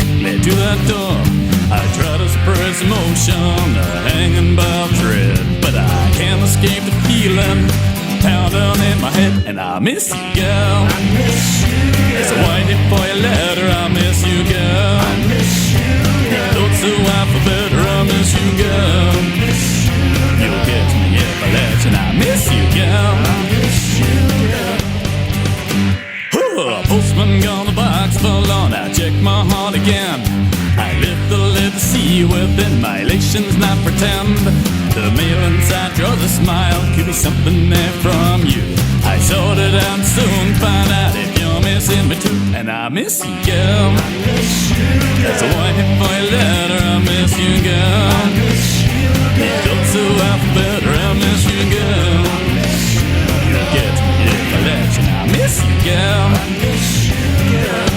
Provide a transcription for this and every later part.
take me to that door. I try to suppress emotion, hanging by a thread, but I can't escape the feeling pounding in my head. And I miss you, girl. I miss you, girl. As I waited for your letter, I miss you, girl. I miss you, girl. Thought so I for better, I miss you, girl. I miss you, girl. You'll get me if I let you, and I miss you, girl. I miss you, girl. Postman gone, the box full on. I check my heart again. I lift the lid to see within my elations, not pretend. The mail inside draws a smile. Could be something there from you. I sort it out and soon find out if you're missing me too. And I miss you, girl. I miss you, girl. As I wait for your letter, I miss you, girl. I miss you, girl. Don't so better, I miss you, girl. I miss you, girl. You'll get me if I let you, and I miss you, girl. I miss you, girl.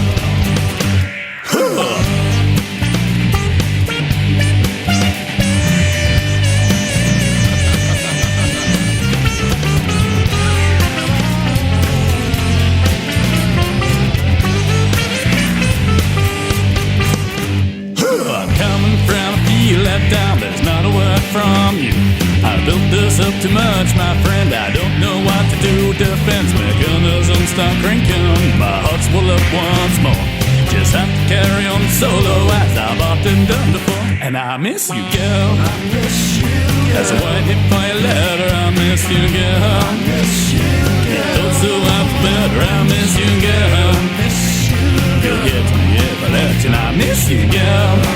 Let down, there's not a word from you. I built this up too much, my friend. I don't know what to do. Defense mechanisms start cranking. My heart's full up once more. Just have to carry on solo as I've often done before. And I miss you, girl. I miss you, girl. As I wait for your letter, I miss you, girl. I miss you, girl. Don't so much better, I miss you, girl. I miss you, girl. You'll get me if I let you, and I miss you, girl.